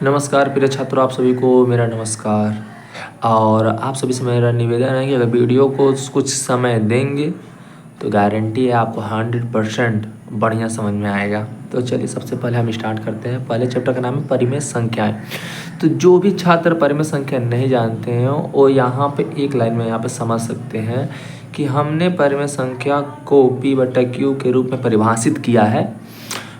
नमस्कार प्रिय छात्रों, आप सभी को मेरा नमस्कार। और आप सभी से मेरा निवेदन है कि अगर वीडियो को कुछ समय देंगे तो गारंटी है आपको 100% बढ़िया समझ में आएगा। तो चलिए सबसे पहले हम स्टार्ट करते हैं। पहले चैप्टर का नाम है परिमेय संख्याएं। तो जो भी छात्र परिमेय संख्या नहीं जानते हैं वो यहाँ पे एक लाइन में यहाँ पे समझ सकते हैं कि हमने परिमेय संख्या को P/Q के रूप में परिभाषित किया है।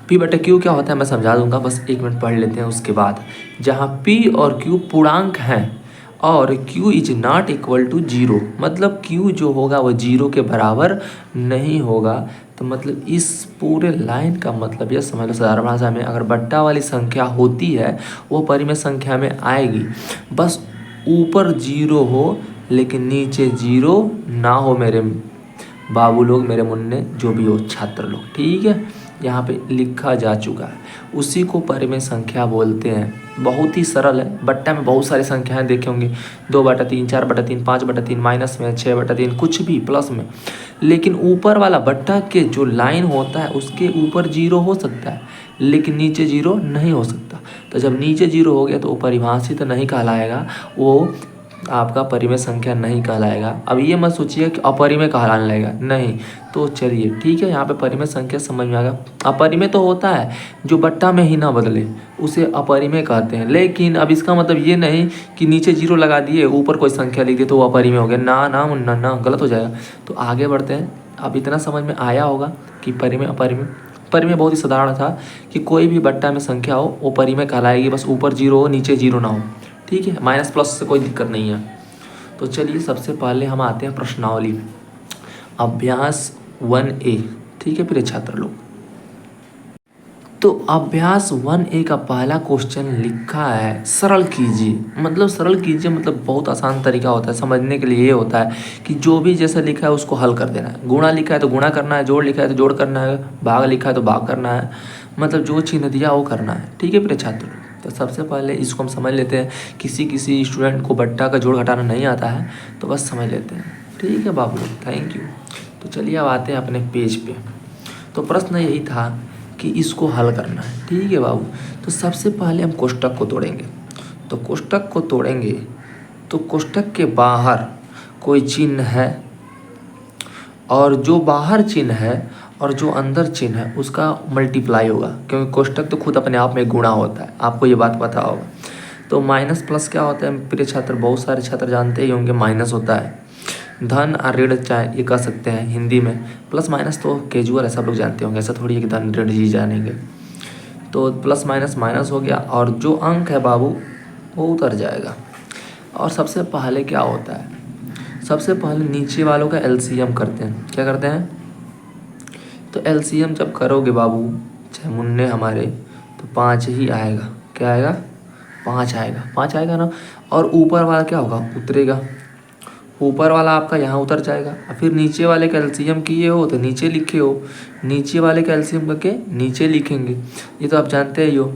P/Q क्या होता है मैं समझा दूंगा, बस एक मिनट पढ़ लेते हैं। उसके बाद जहाँ P और Q पूर्णांक हैं और Q is not equal to 0, मतलब Q जो होगा वो 0 के बराबर नहीं होगा। तो मतलब इस पूरे लाइन का मतलब ये समझ लो साधारण भाषा में, अगर बट्टा वाली संख्या होती है वो परिमेय संख्या में आएगी। बस ऊपर 0 हो लेकिन नीचे 0 ना हो मेरे बाबू लोग, मेरे मुन्ने, जो भी हो छात्र लोग, ठीक है। यहाँ पे लिखा जा चुका है, उसी को परिमेय संख्या बोलते हैं। बहुत ही सरल है। बट्टा में बहुत सारी संख्याएं देखे होंगे, 2/3, 4/3, 5/3, माइनस में 6/3, कुछ भी प्लस में। लेकिन ऊपर वाला बट्टा के जो लाइन होता है उसके ऊपर 0 हो सकता है लेकिन नीचे 0 नहीं हो सकता। तो जब नीचे 0 हो गया तो वो परिभाषित नहीं कहलाएगा, वो आपका परिमेय संख्या नहीं कहलाएगा। अब ये मत सोचिए कि अपरिमेय कहलाने लगेगा, नहीं। तो चलिए ठीक है, यहाँ पे परिमेय संख्या समझ में आ गया। अपरिमेय तो होता है जो बट्टा में ही ना बदले, उसे अपरिमेय कहते हैं। लेकिन अब इसका मतलब ये नहीं कि नीचे 0 लगा दिए ऊपर कोई संख्या लिख दिए तो वो अपरिमेय हो गया, ना ना मुन्ना ना, गलत हो जाएगा। तो आगे बढ़ते हैं। अब इतना समझ में आया होगा कि परिमेय अपरिमेय। परिमेय बहुत ही साधारण था कि कोई भी बट्टा में संख्या हो वो परिमेय कहलाएगी, बस ऊपर 0 हो नीचे 0 ना हो, ठीक है। माइनस प्लस से कोई दिक्कत नहीं है। तो चलिए सबसे पहले हम आते हैं प्रश्नावली में। अभ्यास 1A, ठीक है प्रिय छात्र लोग। तो अभ्यास 1A का पहला क्वेश्चन लिखा है सरल कीजिए। मतलब सरल कीजिए मतलब बहुत आसान तरीका होता है समझने के लिए। ये होता है कि जो भी जैसा लिखा है उसको हल कर देना है। गुणा लिखा है तो गुणा करना है, जोड़ लिखा है तो जोड़ करना है, भाग लिखा है तो भाग करना है, मतलब जो चिन्ह दिया वो करना है, ठीक है प्रिय छात्र। तो सबसे पहले इसको हम समझ लेते हैं। किसी स्टूडेंट को बट्टा का जोड़ घटाना नहीं आता है तो बस समझ लेते हैं, ठीक है बाबू, थैंक यू। तो चलिए अब आते हैं अपने पेज पे। तो प्रश्न यही था कि इसको हल करना है, ठीक है बाबू। तो सबसे पहले हम कोष्टक को तोड़ेंगे। तो कोष्टक को तोड़ेंगे तो कोष्टक के बाहर कोई चिन्ह है और जो बाहर चिन्ह है और जो अंदर चिन्ह है उसका मल्टीप्लाई होगा, क्योंकि कोष्टक तो खुद अपने आप में गुणा होता है, आपको ये बात पता होगा। तो माइनस प्लस क्या होता है प्रिय छात्र, बहुत सारे छात्र जानते ही होंगे, माइनस होता है धन और ऋण, चाहे ये कह सकते हैं हिंदी में। प्लस माइनस तो कैजुअल है, सब लोग जानते होंगे, ऐसा थोड़ी है कि धन ऋण जी जानेंगे। तो प्लस माइनस माइनस हो गया और जो अंक है बाबू वो उतर जाएगा। और सबसे पहले क्या होता है, सबसे पहले नीचे वालों का एलसीएम करते हैं। क्या करते हैं, तो एलसीएम जब करोगे बाबू चाहे मुन्ने हमारे, तो 5 ही आएगा। क्या आएगा, 5 आएगा, 5 आएगा ना। और ऊपर वाला क्या होगा, उतरेगा। ऊपर वाला आपका यहाँ उतर जाएगा। और फिर नीचे वाले का एलसीएम किए हो तो नीचे लिखे हो, नीचे वाले का एलसीएम करके नीचे लिखेंगे, ये तो आप जानते ही हो।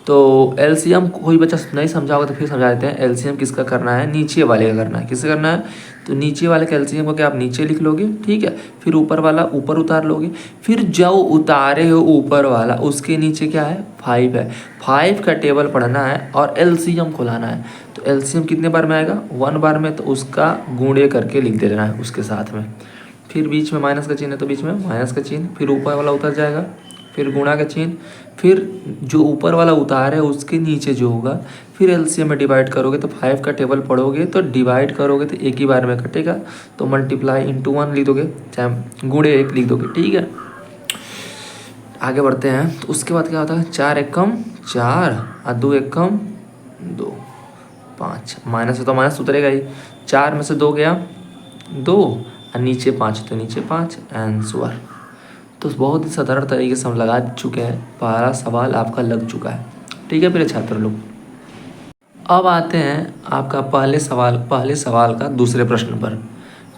तो एलसीएम कोई बच्चा नहीं समझा होगा तो फिर समझा देते हैं। एलसीएम किसका करना है, नीचे वाले का करना है। किससे करना है, तो नीचे वाले का एलसीएम करके आप नीचे लिख लोगे, ठीक है। फिर ऊपर वाला ऊपर उतार लोगे। फिर जो उतारे हो ऊपर वाला उसके नीचे क्या है, 5 है। 5 का टेबल पढ़ना है और एलसीएम को लाना है। तो एलसीएम कितने बार में आएगा, 1 बार में, तो उसका गुणे करके लिख देना है उसके साथ में। फिर बीच में माइनस का चिन्ह है तो बीच में माइनस का चिन्ह, फिर ऊपर वाला उतर जाएगा, फिर गुणा का चिन्ह, फिर जो ऊपर वाला उतार है उसके नीचे जो होगा, फिर एलसीएम में डिवाइड करोगे तो 5 का टेबल पढ़ोगे तो डिवाइड करोगे तो एक ही बार में कटेगा, तो मल्टीप्लाई इंटू 1 लिख दोगे, चाहे गुणे 1 लिख दोगे, ठीक है। आगे बढ़ते हैं। तो उसके बाद क्या होता है, 4 एकम 4 और 2 एकम 2, 5। माइनस है तो माइनस उतरेगा ही, 4 में से 2 गया 2 और नीचे 5 तो नीचे 5, आंसर। तो बहुत ही साधारण तरीके से हम लगा चुके हैं, पहला सवाल आपका लग चुका है, ठीक है मेरे छात्र लोग। अब आते हैं आपका पहले सवाल का दूसरे प्रश्न पर,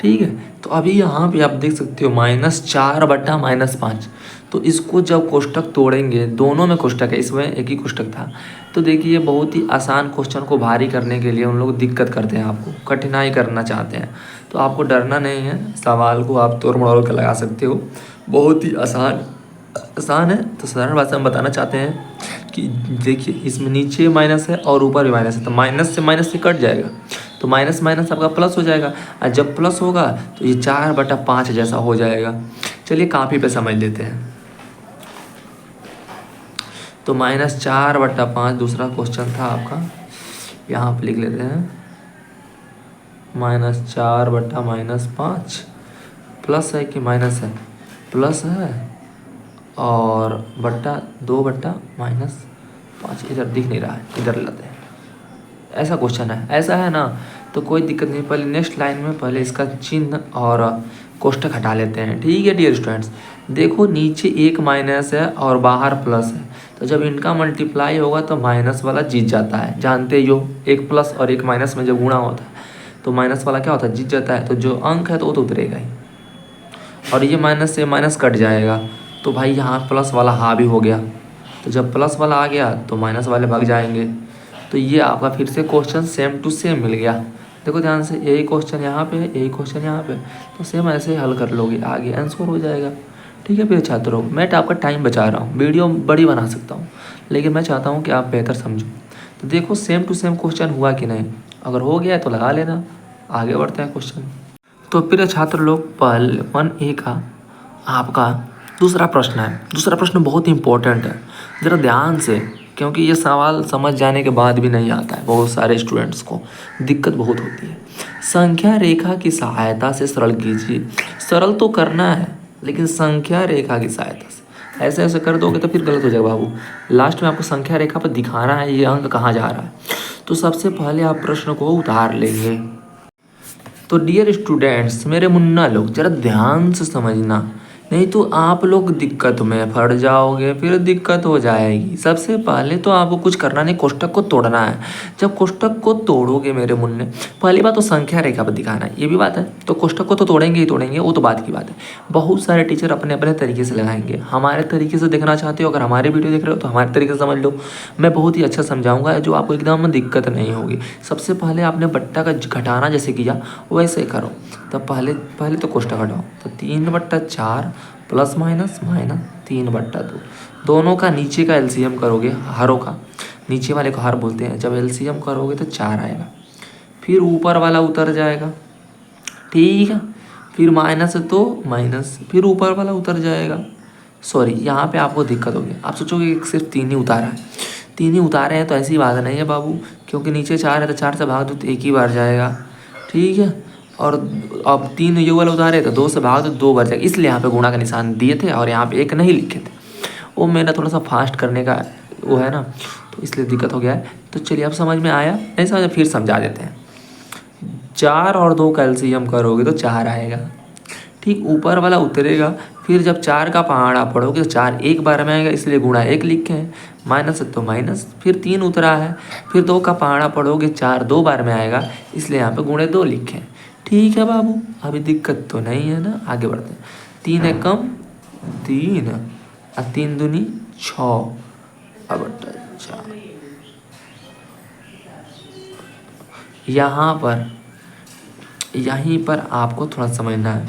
ठीक है। तो अभी यहाँ पे आप देख सकते हो -4/-5। तो इसको जब कोष्टक तोड़ेंगे, दोनों में कोष्टक है, इसमें एक ही कोष्टक था। तो देखिए बहुत ही आसान क्वेश्चन को भारी करने के लिए उन लोग दिक्कत करते हैं, आपको कठिनाई करना चाहते हैं। तो आपको डरना नहीं है, सवाल को आप तोड़ मरोड़ कर लगा सकते हो, बहुत ही आसान है। तो साधारण भाषा में बताना चाहते हैं कि देखिए इसमें नीचे माइनस है और ऊपर भी माइनस है, तो माइनस से कट जाएगा, तो माइनस माइनस आपका प्लस हो जाएगा, और जब प्लस होगा तो ये 4/5 जैसा हो जाएगा। चलिए कापी पे समझ लेते हैं। तो -4/5 दूसरा क्वेश्चन था आपका, यहाँ पे लिख लेते हैं -4/-5 प्लस है कि माइनस है, प्लस है, और बट्टा 2/-5 इधर दिख नहीं रहा है, इधर लाते हैं। ऐसा क्वेश्चन है, ऐसा है ना, तो कोई दिक्कत नहीं। पहले नेक्स्ट लाइन में पहले इसका चिन्ह और कोष्ठक हटा लेते हैं। ठीक है डियर स्टूडेंट्स, देखो नीचे एक माइनस है और बाहर प्लस है, तो जब इनका मल्टीप्लाई होगा तो माइनस वाला जीत जाता है, जानते ही हो, एक प्लस और एक माइनस में जब गुणा होता है तो माइनस वाला क्या होता है, जीत जाता है। तो जो अंक है तो वो तो उतरेगा ही, और ये माइनस से माइनस कट जाएगा, तो भाई यहाँ प्लस वाला हावी हो गया, तो जब प्लस वाला आ गया तो माइनस वाले भाग जाएंगे। तो ये आपका फिर से क्वेश्चन सेम टू सेम मिल गया। देखो ध्यान से, यही क्वेश्चन यहाँ पे है, यही क्वेश्चन यहाँ पे, तो सेम ऐसे ही हल कर लोगे, आगे आंसर हो जाएगा। ठीक है फिर छात्रों, मैं आपका टाइम बचा रहा हूँ, वीडियो बड़ी बना सकता हूँ, लेकिन मैं चाहता हूँ कि आप बेहतर समझो। तो देखो सेम टू सेम क्वेश्चन हुआ कि नहीं, अगर हो गया है तो लगा लेना, आगे बढ़ते हैं क्वेश्चन। तो फिर छात्र लोग पहले 1A का आपका दूसरा प्रश्न है। दूसरा प्रश्न बहुत ही इंपॉर्टेंट है, ज़रा ध्यान से, क्योंकि ये सवाल समझ जाने के बाद भी नहीं आता है, बहुत सारे स्टूडेंट्स को दिक्कत बहुत होती है। संख्या रेखा की सहायता से सरल कीजिए। सरल तो करना है, लेकिन संख्या रेखा की सहायता से ऐसे ऐसे कर दोगे तो फिर गलत हो जाएगा बाबू। लास्ट में आपको संख्या रेखा पर दिखाना है ये अंक कहाँ जा रहा है। तो सबसे पहले आप प्रश्न को उतार लेंगे। तो डियर स्टूडेंट्स, मेरे मुन्ना लोग ज़रा ध्यान से समझना, नहीं तो आप लोग दिक्कत में फट जाओगे, फिर दिक्कत हो जाएगी। सबसे पहले तो आपको कुछ करना नहीं, कोष्ठक को तोड़ना है। जब कोष्ठक को तोड़ोगे मेरे मुन्ने, पहली बात तो संख्या रेखा पर दिखाना है, ये भी बात है। तो कोष्ठक को तो तोड़ेंगे ही तोड़ेंगे, वो तो बात की बात है। बहुत सारे टीचर अपने अपने तरीके से लगाएंगे, हमारे तरीके से देखना चाहते हो, अगर हमारे वीडियो देख रहे हो तो हमारे तरीके से समझ लो। मैं बहुत ही अच्छा समझाऊंगा जो आपको एकदम दिक्कत नहीं होगी। सबसे पहले आपने बट्टा का घटाना जैसे किया वैसे करो। तो पहले तो कोष्ठक हटाओ, तो 3/4 प्लस माइनस 3/2, दोनों का नीचे का एलसीएम करोगे, हारों का नीचे वाले को हार बोलते हैं। जब एलसीएम करोगे तो 4 आएगा, फिर ऊपर वाला उतर जाएगा, ठीक है, फिर माइनस है तो माइनस, फिर ऊपर वाला उतर जाएगा। सॉरी, यहाँ पे आपको दिक्कत होगी, आप सोचोगे कि सिर्फ 3 ही उतारा है। 3 ही उतारे हैं तो ऐसी बात नहीं है बाबू, क्योंकि नीचे 4 है तो 4 से भाग दो तो एक ही बार जाएगा, ठीक है। और अब 3 ये वाला उतारे तो 2 से भाग दो 2 बार जाएगा, इसलिए यहाँ पे गुणा का निशान दिए थे और यहाँ पे 1 नहीं लिखे थे। वो मेरा थोड़ा सा फास्ट करने का वो है ना, तो इसलिए दिक्कत हो गया है। तो चलिए अब समझ में आया, नहीं समझ फिर समझा देते हैं। 4 और 2 का एलसीएम करोगे तो 4 आएगा, ठीक, ऊपर वाला उतरेगा। फिर जब 4 का पहाड़ा पढ़ोगे तो 4 एक बार में आएगा, इसलिए गुणा 1 लिखे हैं, माइनस है तो माइनस, फिर 3 उतरा है, फिर 2 का पहाड़ा पढ़ोगे 4 2 बार में आएगा, इसलिए यहाँ पे गुणे 2 लिखे हैं। ठीक है बाबू, अभी दिक्कत तो नहीं है ना, आगे बढ़ते हैं। 3 है कम 3 और 3 दूनी 6 अब 4। यहीं पर आपको थोड़ा समझना है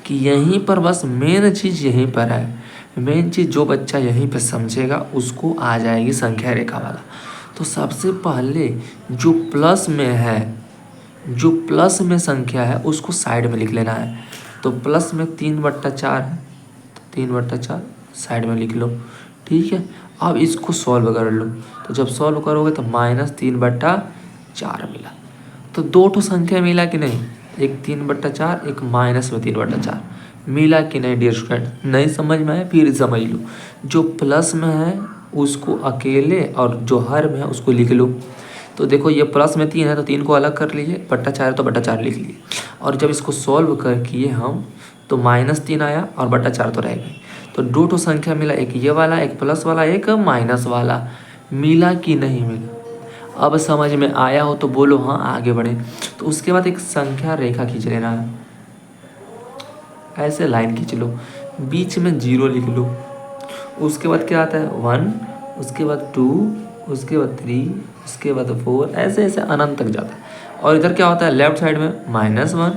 कि यहीं पर बस मेन चीज़ यहीं पर है। मेन चीज़ जो बच्चा यहीं पर समझेगा उसको आ जाएगी संख्या रेखा वाला। तो सबसे पहले जो प्लस में है, जो प्लस में संख्या है उसको साइड में लिख लेना है। तो प्लस में 3/4 है, तो 3/4 साइड में लिख लो, ठीक है। अब इसको सॉल्व कर लो, तो जब सॉल्व करोगे तो -3/4 मिला। तो 2 ठो संख्या मिला कि नहीं, एक 3/4 एक माइनस में 3/4 मिला कि नहीं डियर स्टूडेंट। नहीं समझ में आया फिर समझ लो, जो प्लस में है उसको अकेले और जो हर में है उसको लिख लो। तो देखो ये प्लस में 3 है तो 3 को अलग कर लीजिए, बट्टा 4 है तो बट्टा 4 लिख लिए, और जब इसको सॉल्व कर किए हम तो -3 आया और बट्टा 4 तो रह गई। तो 2 ठो संख्या मिला, एक ये वाला, एक प्लस वाला, एक माइनस वाला। मिला कि नहीं मिला, अब समझ में आया हो तो बोलो हाँ, आगे बढ़े। तो उसके बाद एक संख्या रेखा खींच लेना है, ऐसे लाइन खींच लो, बीच में 0 लिख लो। उसके बाद क्या आता है 1, उसके बाद 2, उसके बाद 3, उसके बाद 4, ऐसे ऐसे अनंत तक जाता है। और इधर क्या होता है लेफ्ट साइड में -1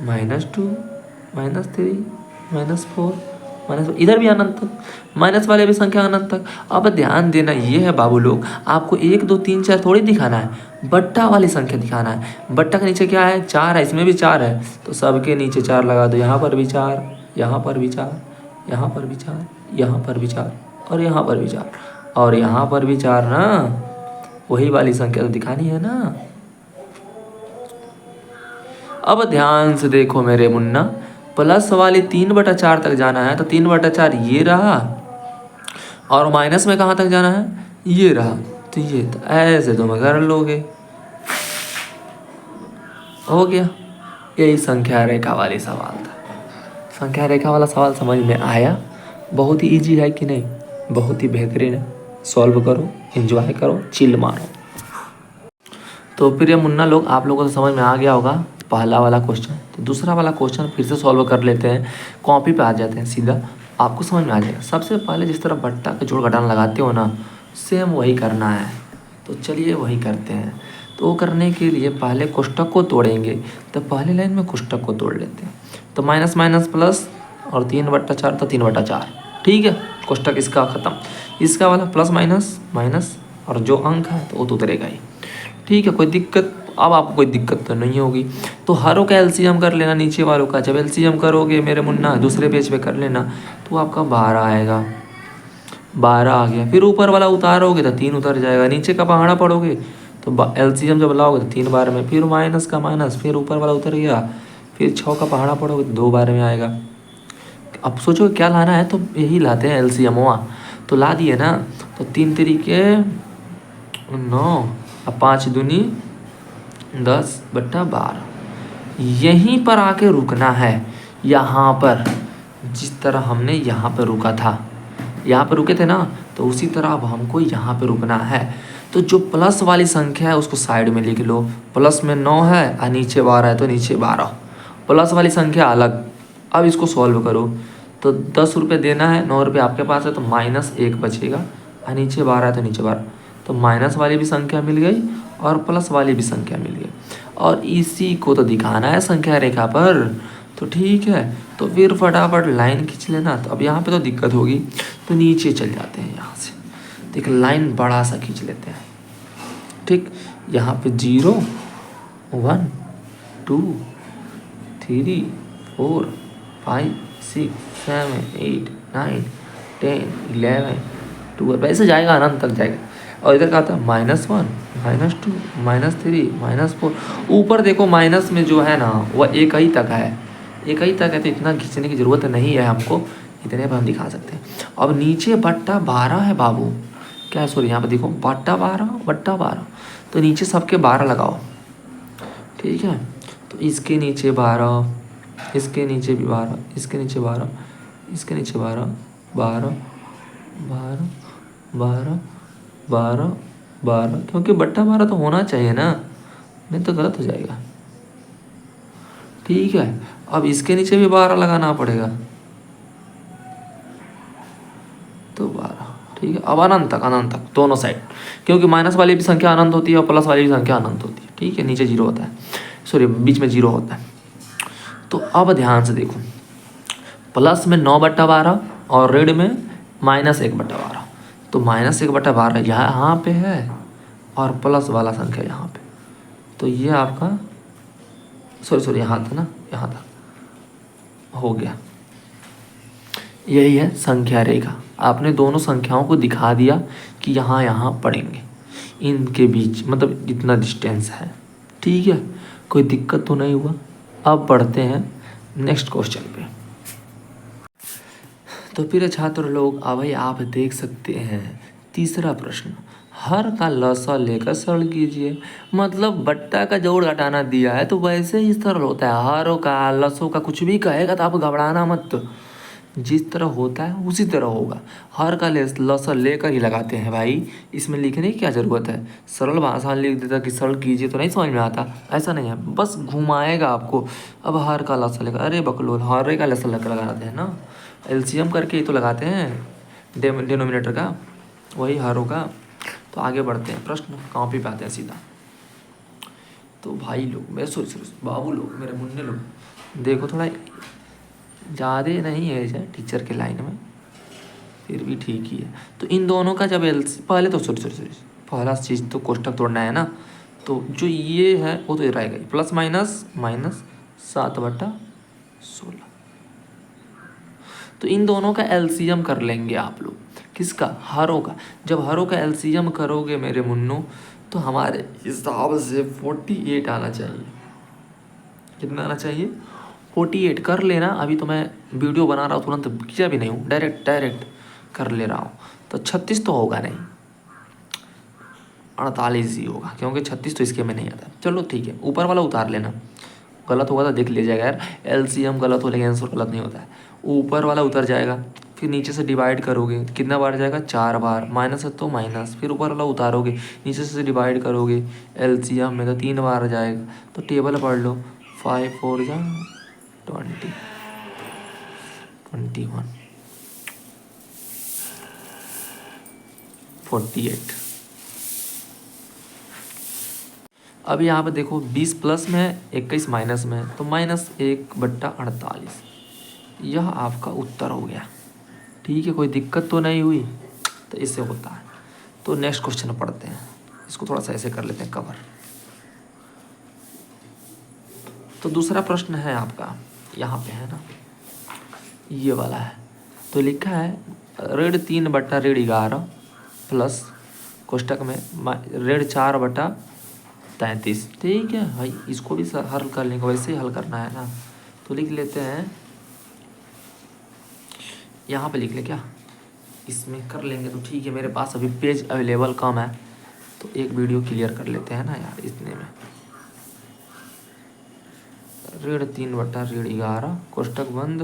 -2 -3 -4 माइनस, इधर भी अनंत तक, माइनस वाले भी संख्या अनंत तक। अब ध्यान देना ये है बाबू लोग, आपको 1 2 3 4 थोड़ी दिखाना है, बट्टा वाली संख्या दिखाना है। बट्टा के नीचे क्या है, 4 है, इसमें भी 4 है, तो सबके नीचे 4 लगा दो। यहाँ पर भी 4, यहाँ पर भी 4, यहाँ पर भी 4, यहाँ पर भी 4, और यहाँ पर भी 4, और यहाँ पर भी 4 ना, वही वाली संख्या तो दिखानी है ना। अब ध्यान से देखो मेरे मुन्ना, प्लस वाली 3/4 तक जाना है तो 3/4 ये रहा, और माइनस में कहाँ तक जाना है, ये रहा, तो ये तो ऐसे तुम कर लोगे, हो गया। यही संख्या रेखा वाली सवाल था। संख्या रेखा वाला सवाल समझ में आया? बहुत ही ईजी है कि नहीं? बहुत ही बेहतरीन है। सॉल्व करो, एंजॉय करो, चिल मारो। तो फिर ये मुन्ना लोग, आप लोगों को तो समझ में आ गया होगा पहला वाला क्वेश्चन। तो दूसरा वाला क्वेश्चन फिर से सॉल्व कर लेते हैं। कॉपी पे आ जाते हैं सीधा, आपको समझ में आ जाएगा। सबसे पहले जिस तरह बट्टा का जोड़ घटाना लगाते हो ना, सेम वही करना है। तो चलिए वही करते हैं। तो वो करने के लिए पहले कोष्टक को तोड़ेंगे, तो पहले लाइन में कोष्टक को तोड़ लेते हैं। तो माइनस माइनस प्लस, और 3/4 तो 3/4, ठीक है, कोष्टक इसका ख़त्म। इसका वाला प्लस माइनस माइनस, और जो अंक है तो वो तो उतरेगा ही, ठीक है, कोई दिक्कत? अब आपको कोई दिक्कत तो नहीं होगी। तो हरों का एलसीएम कर लेना नीचे वालों का। जब एलसीएम करोगे मेरे मुन्ना, दूसरे पेज पे कर लेना, तो आपका 12 आएगा। 12 आ गया। फिर ऊपर वाला उतारोगे तो 3 उतर जाएगा। नीचे का पहाड़ा पढ़ोगे तो एलसीएम जब लाओगे तो 3 बार में, फिर माइनस का माइनस, फिर ऊपर वाला उतर गया, फिर 6 का पहाड़ा पढ़ोगे तो 2 बार में आएगा। अब सोचो क्या लाना है, तो यही लाते हैं एलसीएम हुआ, तो ला दिए ना। तो 3 तरीके 9, अब 5 दूनी 10/12। यहीं पर आके रुकना है, यहाँ पर, जिस तरह हमने यहाँ पर रुका था, यहाँ पर रुके थे ना, तो उसी तरह अब हमको यहाँ पे रुकना है। तो जो प्लस वाली संख्या है उसको साइड में लिख लो। प्लस में 9 है और नीचे 12 है, तो नीचे 12, प्लस वाली संख्या अलग। अब इसको सॉल्व करो, तो 10 रुपये देना है, 9 रुपये आपके पास है, तो -1 बचेगा, और नीचे 12 है तो नीचे 12, तो माइनस वाली भी संख्या मिल गई और प्लस वाली भी संख्या मिल गई। और इसी को तो दिखाना है संख्या रेखा पर, तो ठीक है। तो फिर फटाफट लाइन खींच लेना। तो अब यहाँ पे तो दिक्कत होगी, तो नीचे चल जाते हैं यहाँ से, तो एक लाइन बड़ा सा खींच लेते हैं, ठीक। यहाँ पे 0 1 2 3 4 5 6 7 8 9 10 11 12, वैसे जाएगा अनंत तक जाएगा। और इधर का आता है -1 -2 -3 -4। ऊपर देखो माइनस में जो है ना वह एक ही तक है, एक ही तक है, तो इतना खींचने की ज़रूरत नहीं है हमको, इतने पर हम दिखा सकते हैं। अब नीचे बट्टा 12 है बाबू, क्या है, सॉरी यहाँ पर देखो बट्टा 12, तो नीचे सबके 12 लगाओ, ठीक है। तो इसके नीचे 12, इसके नीचे भी 12, इसके नीचे 12, इसके नीचे 12 12 12 12 12 12, क्योंकि बट्टा 12 तो होना चाहिए ना, नहीं तो गलत हो जाएगा, ठीक है। अब इसके नीचे भी 12 लगाना पड़ेगा, तो 12, ठीक है। अब अनंत तक दोनों साइड, क्योंकि माइनस वाली भी संख्या अनंत होती है और प्लस वाली भी संख्या अनंत होती है, ठीक है। नीचे 0 होता है, सॉरी बीच में 0 होता है। तो अब ध्यान से देखो, प्लस में 9/12 और रेड में -1/12, तो -1/12 यहाँ पे है और प्लस वाला संख्या यहाँ पे, तो ये आपका सॉरी यहाँ था ना, यहाँ था, हो गया। यही है संख्या रेखा। आपने दोनों संख्याओं को दिखा दिया कि यहाँ पड़ेंगे, इनके बीच मतलब इतना डिस्टेंस है, ठीक है। कोई दिक्कत तो नहीं हुआ। अब बढ़ते हैं नेक्स्ट क्वेश्चन पे। तो फिर छात्र लोग अब आप देख सकते हैं तीसरा प्रश्न, हर का लसा लेकर सरल कीजिए। मतलब बट्टा का जोड़ घटाना दिया है तो वैसे ही सरल होता है। हरों का लसों का कुछ भी कहेगा तो आप घबराना मत, जिस तरह होता है उसी तरह होगा। हर का लसा लेकर ही लगाते हैं भाई, इसमें लिखने की क्या ज़रूरत है। सरल भाषा लिख देता कि सरल कीजिए तो नहीं समझ में आता, ऐसा नहीं है, बस घुमाएगा आपको। अब हर का लसा लेकर, अरे बकलोल, हर का लसा लेकर लगाते हैं ना, एलसीएम करके ही तो लगाते हैं डिनोमिनेटर का, वही हरों का। तो आगे बढ़ते हैं, प्रश्न कॉपी पे आते हैं सीधा। तो भाई लोग, मैं सोच बाबू लोग, मेरे मुन्ने लोग, देखो थोड़ा ज़्यादा नहीं एज है टीचर के लाइन में, फिर भी ठीक ही है। तो इन दोनों का जब पहले तो सॉरी पहला चीज़ तो कोष्टक तोड़ना है ना, तो जो ये है वो तो रहेगा प्लस माइनस माइनस 7/16। तो इन दोनों का एलसीएम कर लेंगे आप लोग। किसका? हरों का। जब हरों का एलसीएम करोगे मेरे मुन्नों, तो हमारे हिसाब से 48 आना चाहिए। कितना आना चाहिए? 48 कर लेना। अभी तो मैं वीडियो बना रहा हूँ, तुरंत किया भी नहीं हूँ, डायरेक्ट कर ले रहा हूँ। तो 36 तो होगा नहीं, 48 ही होगा, क्योंकि 36 तो इसके में नहीं आता। चलो ठीक है, ऊपर वाला उतार लेना, गलत होगा तो देख लीजिएगा यार। एलसीएम गलत हो लेकिन आंसर गलत नहीं होता है। ऊपर वाला उतर जाएगा, फिर नीचे से डिवाइड करोगे, कितना बार जाएगा? 4 बार। माइनस है तो माइनस, फिर ऊपर वाला उतारोगे, नीचे से डिवाइड करोगे, एलसीएम में तो 3 बार जाएगा। तो टेबल पढ़ लो, 5 4 जा 20 21 48। अब यहाँ पे देखो 20 प्लस में है, 21 माइनस में है, तो -1/48 यह आपका उत्तर हो गया। ठीक है, कोई दिक्कत तो नहीं हुई? तो इससे होता है। तो नेक्स्ट क्वेश्चन पढ़ते हैं, इसको थोड़ा सा ऐसे कर लेते हैं कवर। तो दूसरा प्रश्न है आपका, यहाँ पे है ना, ये वाला है। तो लिखा है -3/11 प्लस कोष्टक में -4/33। ठीक है भाई, इसको भी हल कर लेंगे, वैसे ही हल करना है ना। तो लिख लेते हैं, यहाँ पे लिख ले क्या, इसमें कर लेंगे तो ठीक है। मेरे पास अभी पेज अवेलेबल कम है, तो एक वीडियो क्लियर कर लेते हैं ना यार इतने में। -3/11 कोष्टक बंद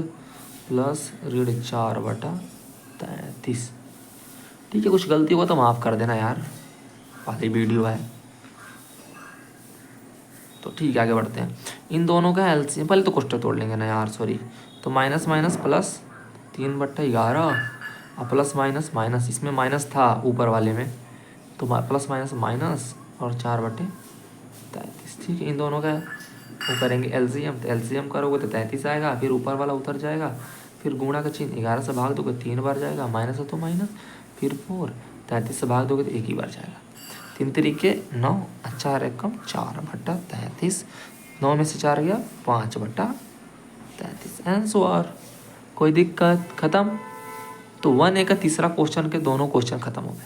प्लस -4/33। ठीक है, कुछ गलती हुआ तो माफ़ कर देना यार, पहली वीडियो है। तो ठीक है, आगे बढ़ते हैं। इन दोनों का एलसीएम, पहले तो कोष्टक तोड़ लेंगे ना यार, सॉरी। तो माइनस माइनस प्लस 3/11 और प्लस माइनस माइनस, इसमें माइनस था ऊपर वाले में, तो प्लस माइनस माइनस और 4/33। ठीक है, इन दोनों का वो करेंगे एलसीएम। तो एलसीएम करोगे तो 33 आएगा, फिर ऊपर वाला उतर जाएगा, फिर गुणा का चिन्ह 11 से भाग दोगे 3 बार जाएगा, माइनस है तो माइनस, फिर 4, 33 से भाग दोगे तो 1 ही बार जाएगा। 3 तरीके 9, 4 एकम 4/33, 9 में से 4 गया 5/33। आंसर। कोई दिक्कत? खत्म। तो 1A का तीसरा क्वेश्चन के दोनों क्वेश्चन खत्म हो गए।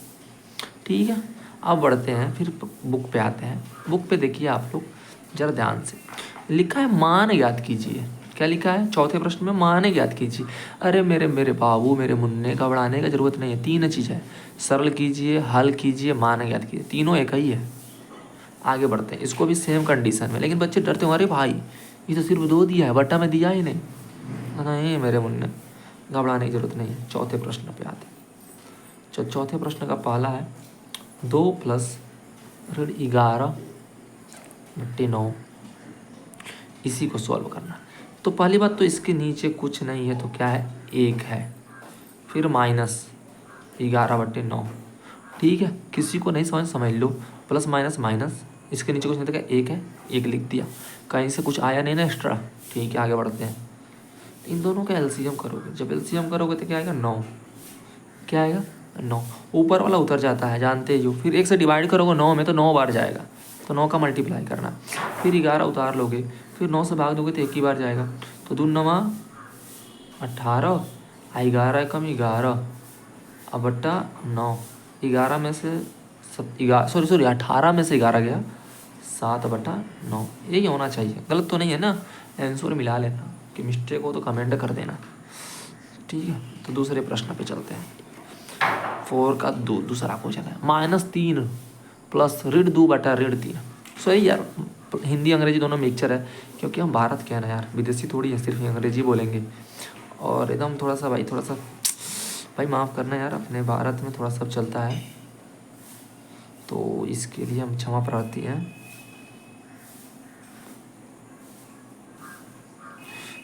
ठीक है, अब बढ़ते हैं, फिर बुक पे आते हैं। बुक पे देखिए आप लोग जरा ध्यान से, लिखा है मान ज्ञात कीजिए। क्या लिखा है? चौथे प्रश्न में मान ज्ञात कीजिए। अरे मेरे बाबू, मेरे मुन्ने, घबराने का जरूरत नहीं है। 3 चीज़ है, सरल कीजिए, हल कीजिए, मान ज्ञात कीजिए, तीनों एक ही है। आगे बढ़ते हैं, इसको भी सेम कंडीशन में। लेकिन बच्चे डरते हैं, अरे भाई ये तो सिर्फ 2 दिया है, बट्टा में दिया ही नहीं। नहीं मेरे मुन्ने, घबराने की जरूरत नहीं है। चौथे प्रश्न पे आते हैं। चौथे प्रश्न का पहला है 2 + √11/9, इसी को सॉल्व करना। तो पहली बात तो इसके नीचे कुछ नहीं है, तो क्या है? 1 है, फिर -11/9। ठीक है, किसी को नहीं समझ लो, प्लस माइनस माइनस, इसके नीचे कुछ नहीं था, 1 है, 1 लिख दिया, कहीं से कुछ आया नहीं ना एक्स्ट्रा। ठीक है, आगे बढ़ते हैं। इन दोनों का एलसीएम करोगे, जब एलसीएम करोगे तो क्या आएगा? 9। क्या आएगा? 9। ऊपर वाला उतर जाता है, जानते ही हो। फिर 1 से डिवाइड करोगे 9 में, तो 9 बार जाएगा, तो 9 का मल्टीप्लाई करना। फिर 11 उतार लोगे, फिर 9 से भाग दोगे तो 1 ही बार जाएगा। तो 2 9 18, 11 कम 11 अब बट्टा 9। 11 में से 18 में से 11 गया, 7/9। यही होना चाहिए, गलत तो नहीं है ना? आंसर मिला लेना, कि मिस्टेक हो तो कमेंट कर देना। ठीक है, तो दूसरे प्रश्न पे चलते हैं। 4 का दूसरा क्वेश्चन है -3 प्लस √2/3। सही यार, हिंदी अंग्रेजी दोनों मिक्सचर है, क्योंकि हम भारत के हैं ना यार, विदेशी थोड़ी है, सिर्फ अंग्रेजी बोलेंगे। और एकदम थोड़ा सा भाई माफ़ करना यार, अपने भारत में थोड़ा सब चलता है, तो इसके लिए हम क्षमा प्रार्थी हैं।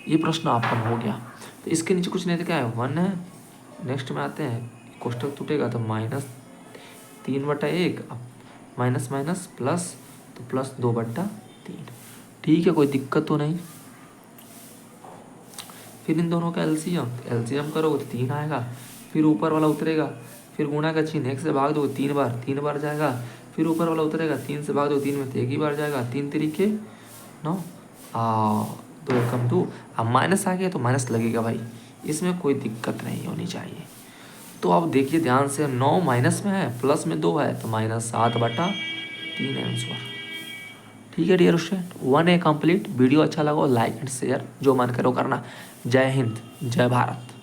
ये प्रश्न आपका हो गया। तो इसके नीचे कुछ नहीं था, क्या है? 1 है। नेक्स्ट में आते हैं, कोष्टक टूटेगा तो -3/1, माइनस माइनस प्लस, तो +2/3। ठीक है, कोई दिक्कत तो नहीं? फिर इन दोनों का एलसीएम करोगे तो 3 आएगा, फिर ऊपर वाला उतरेगा, फिर गुणा का चिन्ह 1 से भाग दो 3 बार जाएगा, फिर ऊपर वाला उतरेगा 3 से भाग दो 3 में तो 1 ही बार जाएगा, 3 तरीके 9 2 एकम 2। अब माइनस आ गया तो माइनस लगेगा भाई, इसमें कोई दिक्कत नहीं होनी चाहिए। तो अब देखिए ध्यान से, 9 माइनस में है, प्लस में 2 है तो -7/3 आंसर। ठीक है dear student, 1A complete. Video अच्छा लगा लाइक एंड शेयर, जो मन करो करना। जय हिंद, जय भारत।